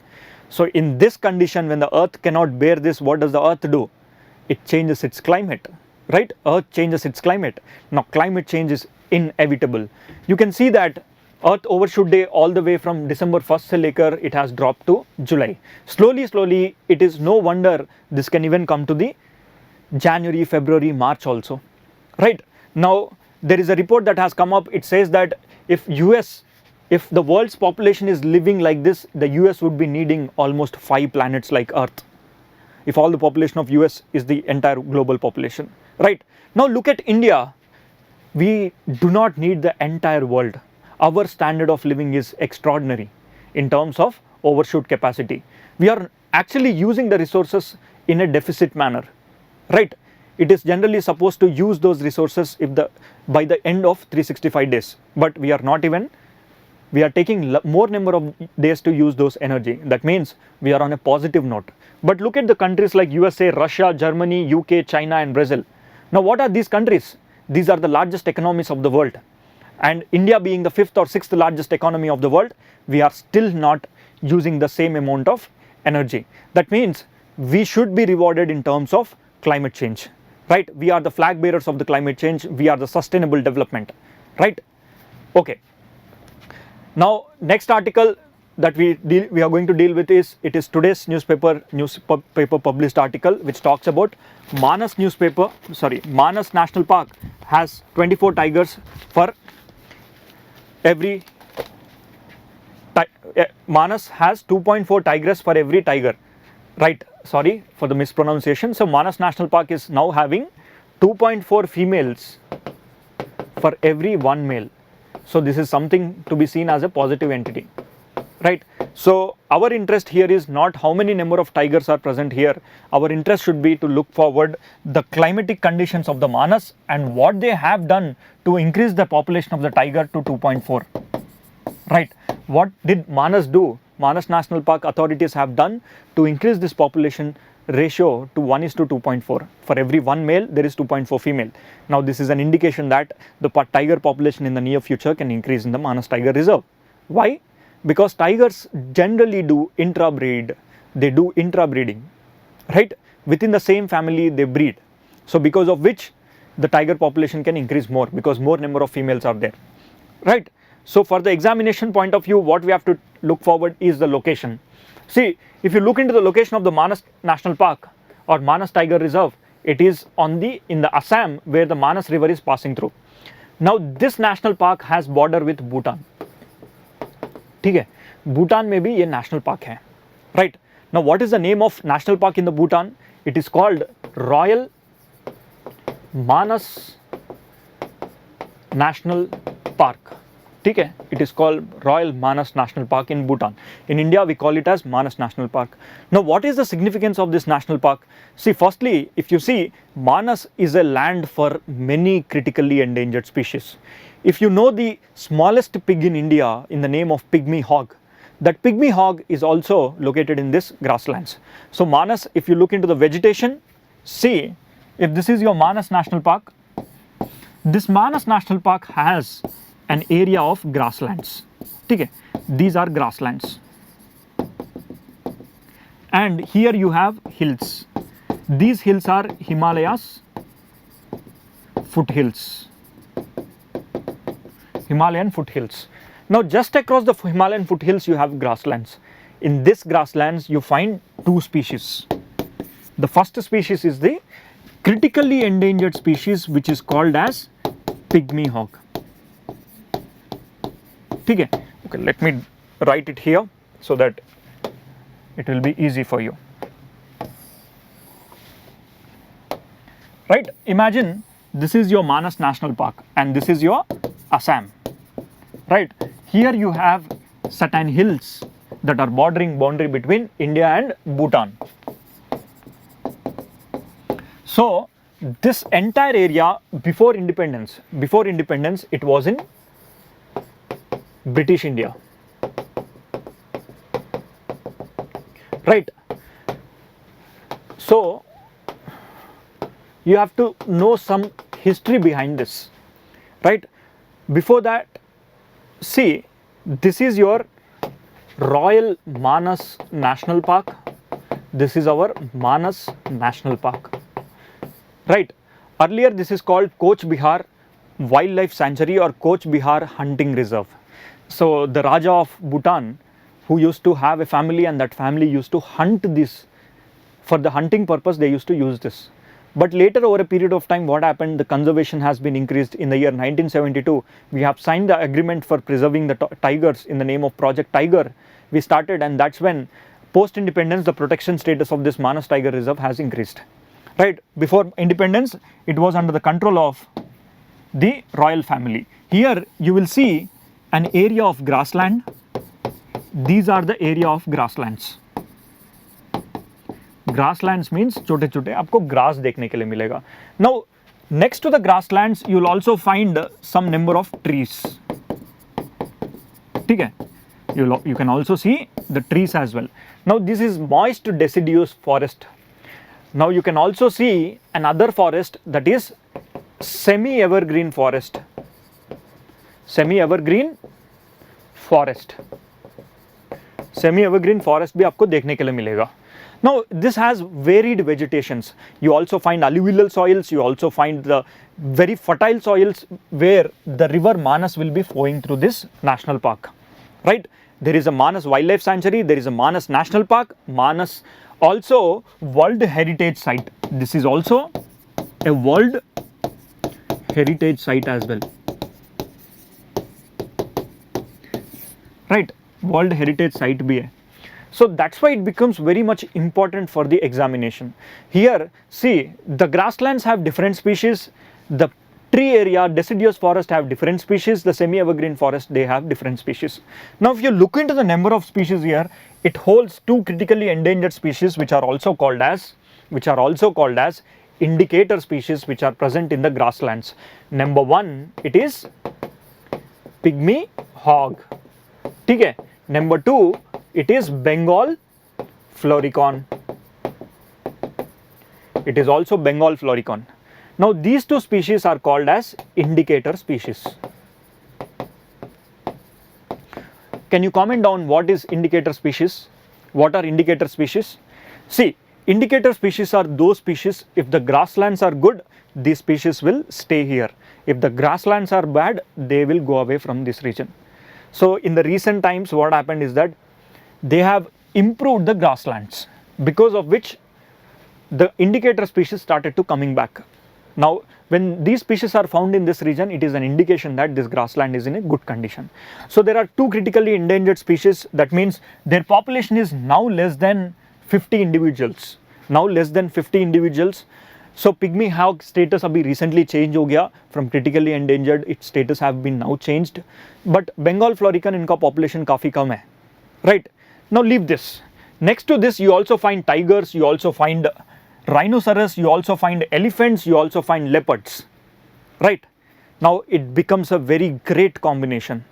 So in this condition, when the Earth cannot bear this, what does the Earth do? It changes its climate, right? Earth changes its climate. Now climate change is inevitable. You can see that Earth Overshoot Day all the way from December 1st se lekar, it has dropped to July. Slowly, it is no wonder this can even come to the January, February, March also, right? Now there is a report that has come up. It says that if US if the world's population is living like this, the US would be needing almost 5 planets like Earth. If all the population of US is the entire global population, right? Now look at India. We do not need the entire world. Our standard of living is extraordinary in terms of overshoot capacity. We are actually using the resources in a deficit manner, right? It is generally supposed to use those resources by the end of 365 days, but we are not even. We are taking more number of days to use those energy. That means we are on a positive note. But look at the countries like USA, Russia, Germany, UK, China and Brazil. Now what are these countries? These are the largest economies of the world. And India being the 5th or 6th largest economy of the world, we are still not using the same amount of energy. That means we should be rewarded in terms of climate change, right? We are the flag bearers of the climate change. We are the sustainable development, right? Okay. Now, next article that we are going to deal with is today's newspaper published article, which talks about Manas National Park has 24 tigers for every. Manas has 2.4 tigers for every tiger, right? Sorry for the mispronunciation. So Manas National Park is now having 2.4 females for every 1 male. So this is something to be seen as a positive entity, right? So our interest here is not how many number of tigers are present here. Our interest should be to look forward the climatic conditions of the Manas and what they have done to increase the population of the tiger to 2.4, right? What did Manas do? Manas National Park authorities have done to increase this population ratio to 1:2.4. For every 1 male, there is 2.4 female. Now this is an indication that the tiger population in the near future can increase in the Manas Tiger Reserve. Why? Because tigers generally do intrabreed. They do intrabreeding, right? Within the same family they breed. So because of which the tiger population can increase more, because more number of females are there, right? So for the examination point of view, what we have to look forward is the location. See, if you look into the location of the Manas National Park or Manas Tiger Reserve, it is in the Assam where the Manas River is passing through. Now this national park has border with Bhutan. ठीक है, Bhutan में भी ये national park है, right? Now what is the name of national park in the Bhutan? It is called Royal Manas National Park. ठीक है, it is called Royal Manas National Park in Bhutan. In India we call it as Manas National Park. Now what is the significance of this national park? See, firstly, if you see, Manas is a land for many critically endangered species. If you know the smallest pig in India in the name of pygmy hog, that pygmy hog is also located in this grasslands. So Manas, if you look into the vegetation, see, if this is your Manas National Park, this Manas National Park has an area of grasslands. Okay, these are grasslands. And here you have hills. These hills are Himalayas foothills. Himalayan foothills. Now just across the Himalayan foothills you have grasslands. In this grasslands you find 2 species. The first species is the critically endangered species, which is called as pygmy hog. Okay, let me write it here so that it will be easy for you. Right, imagine this is your Manas National Park and this is your Assam. Right, here you have certain hills that are boundary between India and Bhutan. So this entire area before independence it was in British India, right? So you have to know some history behind this, right? Before that, see, this is your Royal Manas National Park. This is our Manas National Park, right? Earlier this is called Coach Bihar Wildlife Sanctuary or Coach Bihar Hunting Reserve. So the Raja of Bhutan, who used to have a family, and that family used to hunt this. For the hunting purpose they used to use this. But later, over a period of time, what happened? The conservation has been increased. In the year 1972, we have signed the agreement for preserving the tigers in the name of Project Tiger. We started, and that's when post-independence, the protection status of this Manas Tiger Reserve has increased. Right? Before independence, it was under the control of the royal family. Here, you will see an area of grassland. These are the area of grasslands. Grasslands means छोटे छोटे आपको grass देखने के लिए मिलेगा. Now next to the grasslands you will also find some number of trees. ठीक है? You can also see the trees as well. Now this is moist deciduous forest. Now you can also see another forest, that is semi-evergreen forest. Semi-evergreen forest. Semi-evergreen forest भी आपको देखने के लिए मिलेगा. Now this has varied vegetations. You also find alluvial soils, you also find the very fertile soils where the river Manas will be flowing through this national park. Right? There is a Manas Wildlife Sanctuary, there is a Manas National Park, Manas also World Heritage Site. This is also a World Heritage Site as well. Right? World Heritage Site bhi hai. So that's why it becomes very much important for the examination. Here, see, the grasslands have different species, the tree area, deciduous forest have different species, the semi-evergreen forest, they have different species. Now, if you look into the number of species here, it holds two critically endangered species which are also called as indicator species which are present in the grasslands. Number one, it is pygmy hog. Okay. Number two, it is Bengal floricon. It is also Bengal floricon. Now these two species are called as indicator species. Can you comment on what is indicator species? What are indicator species? See, indicator species are those species, if the grasslands are good, these species will stay here. If the grasslands are bad, they will go away from this region. So in the recent times, what happened is that they have improved the grasslands, because of which the indicator species started to coming back. Now when these species are found in this region, it is an indication that this grassland is in a good condition. So there are two critically endangered species, that means their population is now less than 50 individuals. So pygmy hog status abhi recently changed ho gaya from critically endangered, its status have been now changed. But Bengal floricon, inka population काफी कम है. Right? Now leave this. Next to this, you also find tigers, you also find rhinoceros, you also find elephants, you also find leopards. Right? Now it becomes a very great combination.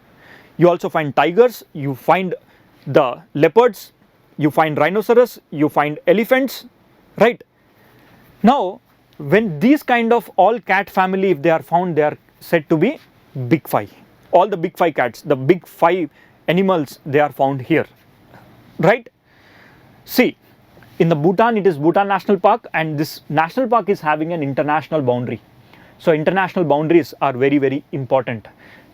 You also find tigers, you find the leopards, you find rhinoceros, you find elephants. Right? Now when these kind of all cat family, if they are found, they are said to be big five. All the big five cats, the big five animals, they are found here. Right? See, in the Bhutan, it is Bhutan National Park, and this national park is having an international boundary. So international boundaries are very, very important.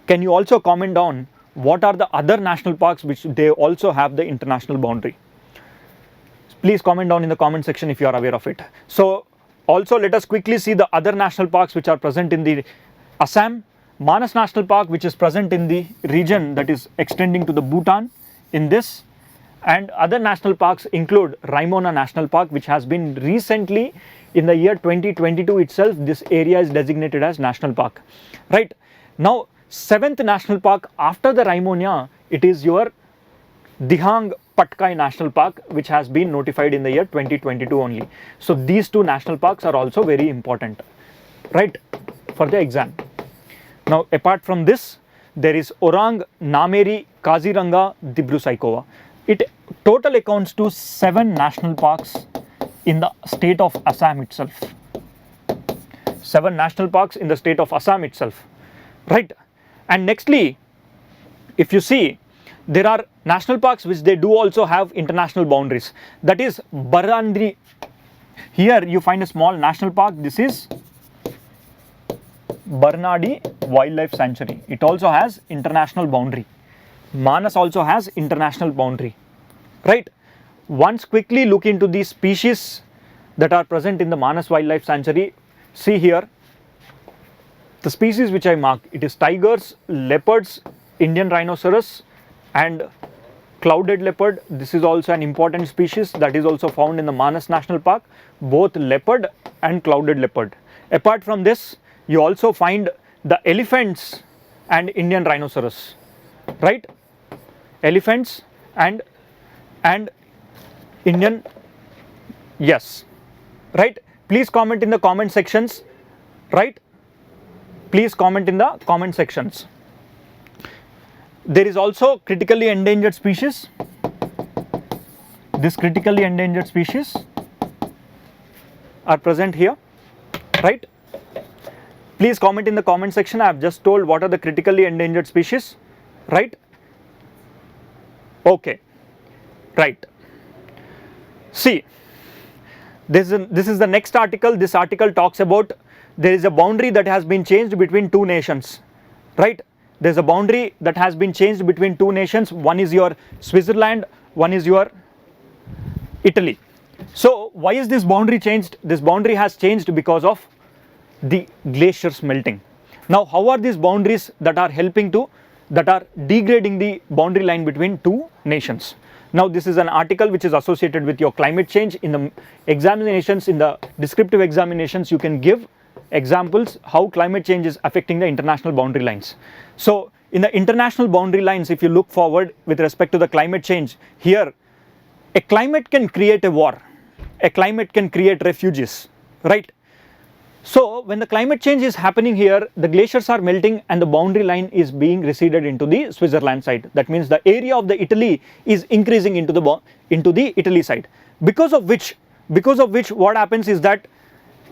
Can you also comment on what are the other national parks which they also have the international boundary? Please comment down in the comment section if you are aware of it. So also let us quickly see the other national parks which are present in the Assam. Manas National Park, which is present in the region that is extending to the Bhutan in this, and other national parks include Raimona National Park, which has been recently in the year 2022 itself, this area is designated as national park. Right? Now 7th national park after the Raimona, it is your Dihang Patkai National Park, which has been notified in the year 2022 only. So these two national parks are also very important, right, for the exam. Now apart from this, there is Orang, Nameri, Kaziranga, Dibru Saikova. It total accounts to 7 national parks in the state of Assam itself. 7 national parks in the state of Assam itself, right? And nextly, if you see, there are national parks which they do also have international boundaries. That is Barandri. Here you find a small national park. This is Barnadi Wildlife Sanctuary. It also has international boundary. Manas also has international boundary. Right? Once quickly look into these species that are present in the Manas Wildlife Sanctuary. See here, the species which I mark, it is tigers, leopards, Indian rhinoceros and clouded leopard. This is also an important species that is also found in the Manas National Park, both leopard and clouded leopard. Apart from this, you also find the elephants and Indian rhinoceros, right? Elephants and Indian, yes, right? Please comment in the comment sections, right? Please comment in the comment sections. There is also critically endangered species. This critically endangered species are present here, right? Please comment in the comment section. I have just told what are the critically endangered species, right? Okay, right. See, this is the next article. This article talks about there is a boundary that has been changed between two nations, right? There is a boundary that has been changed between two nations. One is your Switzerland, one is your Italy. So why is this boundary changed? This boundary has changed because of the glaciers melting. Now, how are these boundaries that are degrading the boundary line between two nations? Now, this is an article which is associated with your climate change. In the examinations, in the descriptive examinations, you can give examples how climate change is affecting the international boundary lines. So, in the international boundary lines, if you look forward with respect to the climate change, here a climate can create a war, a climate can create refugees, right? So, when the climate change is happening here, the glaciers are melting and the boundary line is being receded into the Switzerland side. That means the area of the Italy is increasing into the Italy side. Because of which what happens is that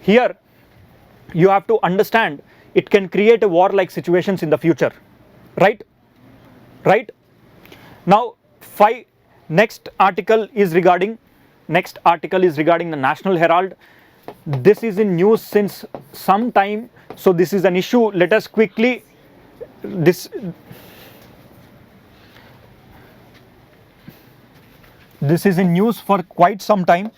here you have to understand it can create a war-like situations in the future, right? Right? Now, next article is regarding the National Herald. This is in news since some time, so this is an issue. Let us quickly this is in news for quite some time.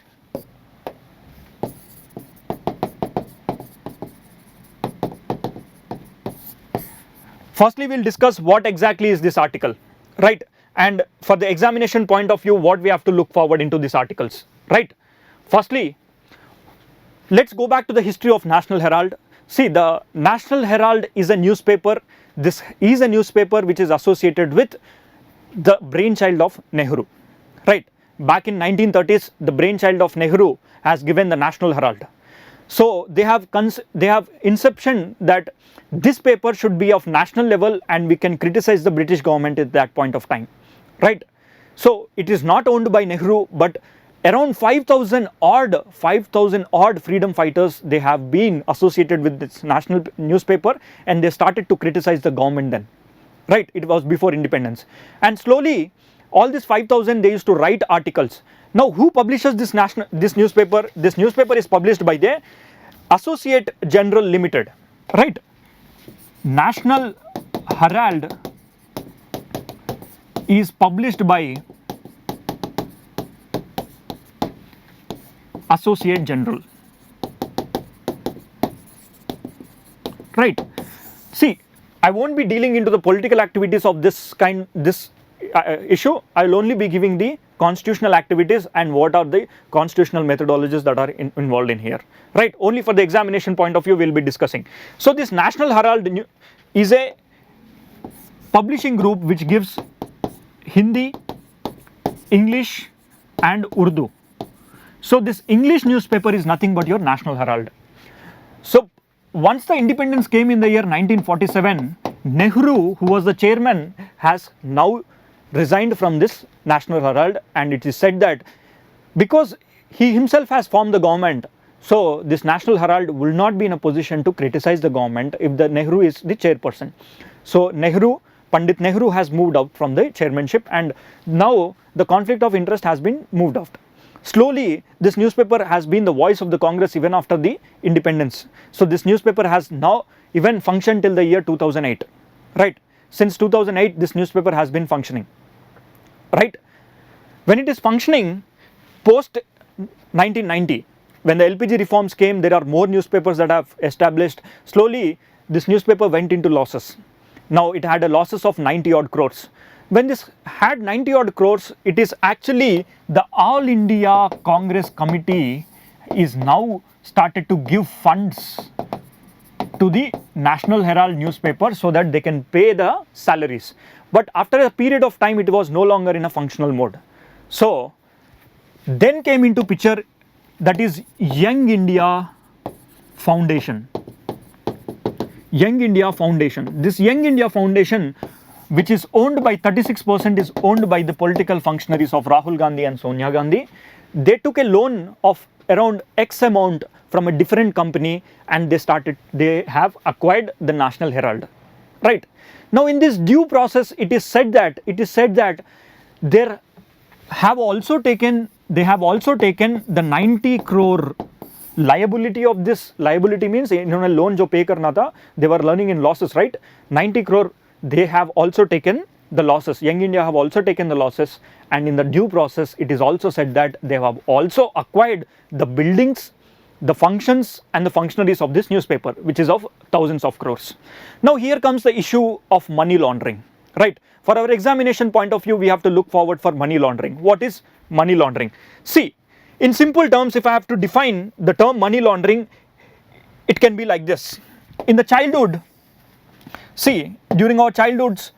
Firstly, we'll discuss what exactly is this article, right? And for the examination point of view, what we have to look forward into these articles, right? Firstly, let's go back to the history of National Herald. See, the National Herald is a newspaper. This is a newspaper which is associated with the brainchild of Nehru, right? Back in 1930s, the brainchild of Nehru has given the National Herald. So they have inception that this paper should be of national level and we can criticize the British government at that point of time, right? So it is not owned by Nehru, but around 5,000 odd freedom fighters, they have been associated with this national newspaper and they started to criticize the government then, right? It was before independence. And slowly, all these 5,000, they used to write articles. Now, who publishes this newspaper? This newspaper is published by the Associate General Limited, right? National Herald is published by Associate General, right? See, I won't be dealing into the political activities of this issue. I will only be giving the constitutional activities and what are the constitutional methodologies that are involved in here, right? Only for the examination point of view we will be discussing. So this National Herald is a publishing group which gives Hindi, English and Urdu. So this English newspaper is nothing but your National Herald. So once the independence came in the year 1947, Nehru, who was the chairman, has now resigned from this National Herald, and it is said that because he himself has formed the government, so this National Herald will not be in a position to criticize the government if the Nehru is the chairperson. So Pandit Nehru has moved out from the chairmanship and now the conflict of interest has been moved out. Slowly, this newspaper has been the voice of the Congress even after the independence. So this newspaper has now even functioned till the year 2008, right? Since 2008, this newspaper has been functioning, right? When it is functioning post 1990, when the LPG reforms came, there are more newspapers that have established. Slowly, this newspaper went into losses. Now it had a losses of 90 odd crores. When this had 90 odd crores, it is actually the All India Congress Committee is now started to give funds to the National Herald newspaper so that they can pay the salaries. But after a period of time, it was no longer in a functional mode. So then came into picture that is Young India Foundation. Young India Foundation. This Young India Foundation, which is owned by 36%, is owned by the political functionaries of Rahul Gandhi and Sonia Gandhi. They took a loan of around X amount from a different company, and they have acquired the National Herald. Right. Now in this due process, it is said that they have also taken the 90 crore liability of this. Liability means इन्होंने loan जो pay करना था, they were running in losses, right? 90 crore they have also taken the losses. Young India have also taken the losses, and in the due process, it is also said that they have also acquired the buildings, the functions and the functionaries of this newspaper, which is of thousands of crores. Now here comes the issue of money laundering, right? For our examination point of view, we have to look forward for money laundering. What is money laundering? See, in simple terms, if I have to define the term money laundering, it can be like this. In the childhood, see, during our childhoods,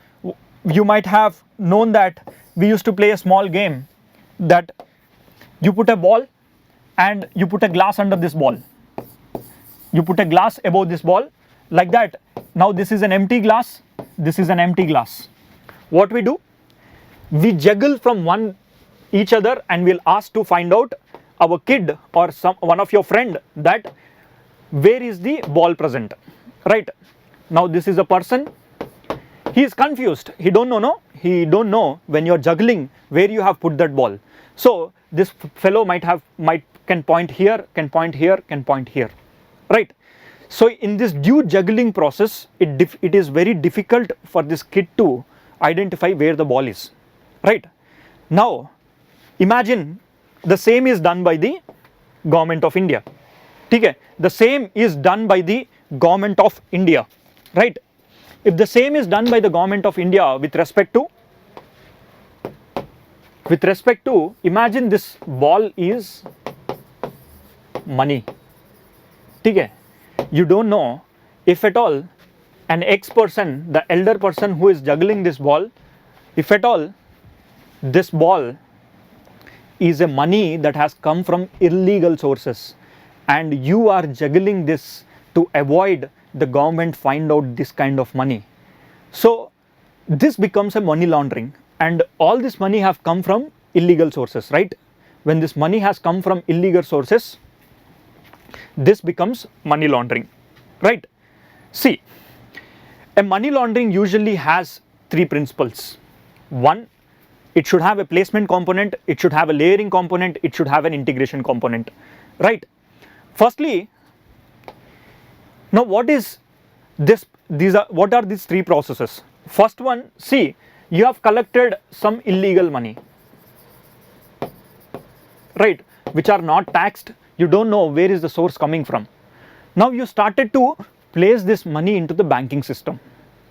you might have known that we used to play a small game that you put a ball and you put a glass under this ball. You put a glass above this ball like that. Now this is an empty glass, this is an empty glass. What we do? We juggle from each other and we'll ask to find out our kid or one of your friend that where is the ball present, right? Now this is a person, he is confused, he don't know when you're juggling where you have put that ball. So this fellow can point here, can point here, can point here, right? So in this due juggling process, it is very difficult for this kid to identify where the ball is, right? Now imagine the same is done by the government of India. Okay? The same is done by the government of India, right? If the same is done by the government of India with respect to, imagine this ball is money. Okay? You don't know if at all an X person, the elder person who is juggling this ball, if at all this ball is a money that has come from illegal sources and you are juggling this to avoid the government find out this kind of money. So this becomes a money laundering, and all this money have come from illegal sources, right? When this money has come from illegal sources, this becomes money laundering, right? See, a money laundering usually has three principles. One, it should have a placement component, it should have a layering component, it should have an integration component, right? Firstly, now what is this? What are these three processes? First one, see, you have collected some illegal money, right, which are not taxed. You don't know where is the source coming from. Now you started to place this money into the banking system,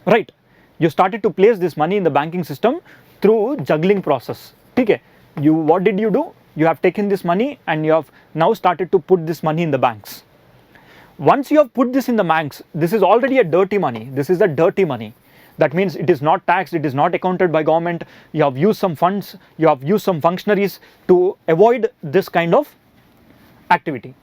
right? You started to place this money in the banking system through juggling process. Okay? What did you do? You have taken this money and you have now started to put this money in the banks. Once you have put this in the banks, this is already a dirty money. This is a dirty money. That means it is not taxed, it is not accounted by government. You have used some funds, you have used some functionaries to avoid this kind of activity.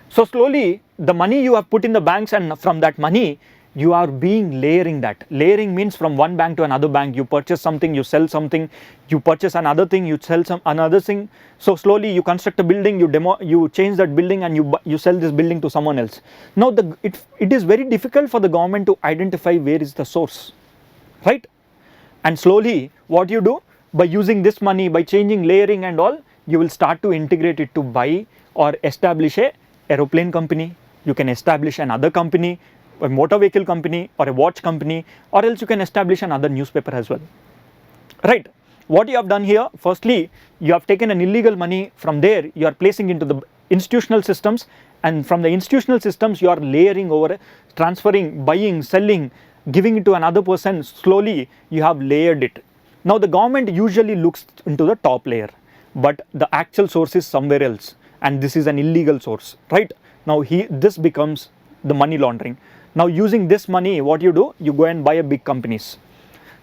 So slowly the money you have put in the banks, and from that money you are layering that. Layering means from one bank to another bank, you purchase something, you sell something, you purchase another thing, you sell another thing. So slowly you construct a building, you change that building and you sell this building to someone else. Now it is very difficult for the government to identify where is the source, right? And slowly what you do, by using this money, by changing layering and all, you will start to integrate it to buy or establish a aeroplane company. You can establish another company, a motor vehicle company or a watch company, or else you can establish another newspaper as well, what you have done here, firstly you have taken an illegal money, from there you are placing into the institutional systems, and from the institutional systems you are layering over, transferring, buying, selling, giving it to another person. Slowly you have layered it. Now the government usually looks into the top layer, but the actual source is somewhere else, and this is an illegal source, right? Now this becomes the money laundering. Now using this money, what you do, you go and buy a big companies.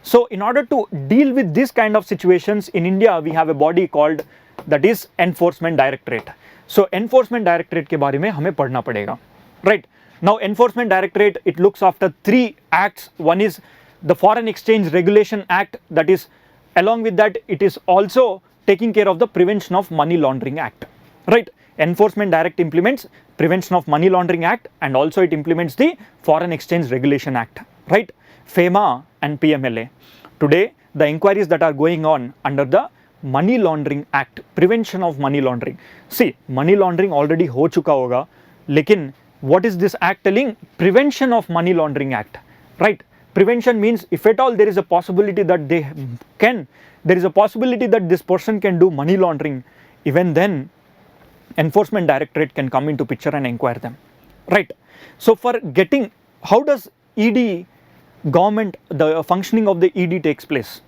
So in order to deal with this kind of situations in India, we have a body called, that is Enforcement Directorate. So Enforcement Directorate के बारे में हमें पढ़ना पड़ेगा, right? Now Enforcement Directorate, it looks after 3 acts. One is the Foreign Exchange Regulation Act, that is, along with that it is also taking care of the Prevention of Money Laundering Act, right? Enforcement Direct implements Prevention of Money Laundering Act, and also it implements the Foreign Exchange Regulation Act, right? FEMA and PMLA. Today the inquiries that are going on under the Money Laundering Act, Prevention of Money Laundering. See, money laundering already हो चुका होगा, लेकिन what is this act telling? Prevention of Money Laundering Act, right? Prevention means if at all there is a possibility that there is a possibility that this person can do money laundering, even then Enforcement Directorate can come into picture and inquire them, right? So for getting, how does ED government, the functioning of the ED takes place?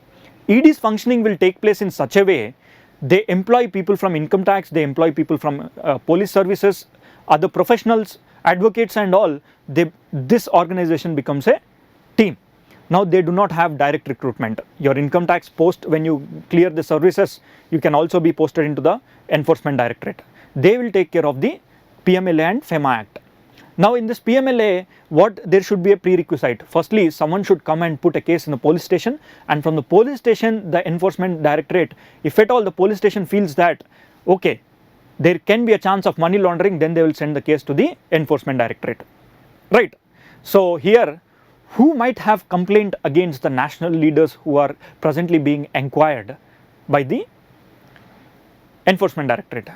ED's functioning will take place in such a way, they employ people from income tax, they employ people from police services, other professionals, advocates and all. This organization becomes a team. Now they do not have direct recruitment. Your income tax post, when you clear the services, you can also be posted into the Enforcement Directorate. They will take care of the PMLA and FEMA Act. Now in this PMLA, there should be a prerequisite. Firstly, someone should come and put a case in the police station, and from the police station, the Enforcement Directorate, if at all the police station feels that, okay, there can be a chance of money laundering, then they will send the case to the Enforcement Directorate, right? So here, who might have complaint against the national leaders who are presently being inquired by the Enforcement Directorate?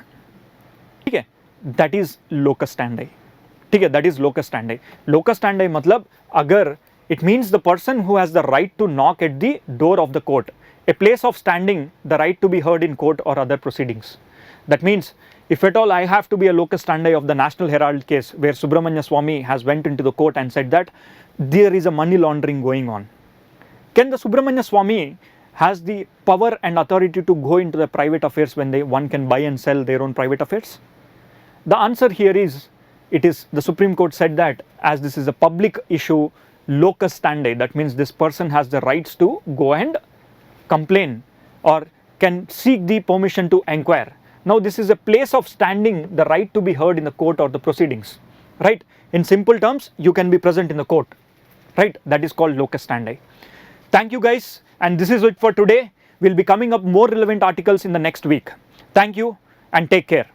Okay, that is locus standi. ठीक है, that is locus standi. Locus standi मतलब अगर, it means the person who has the right to knock at the door of the court, a place of standing, the right to be heard in court or other proceedings. That means if at all I have to be a locus standi of the National Herald case where Subramanya Swamy has went into the court and said that there is a money laundering going on, can the Subramanya Swamy has the power and authority to go into the private affairs when one can buy and sell their own private affairs? The answer here is, it is the Supreme Court said that as this is a public issue, locus standi, that means this person has the rights to go and complain or can seek the permission to inquire. Now this is a place of standing, the right to be heard in the court or the proceedings, right? In simple terms, you can be present in the court, right? That is called locus standi. Thank you guys, and this is it for today. We'll be coming up more relevant articles in the next week. Thank you and take care.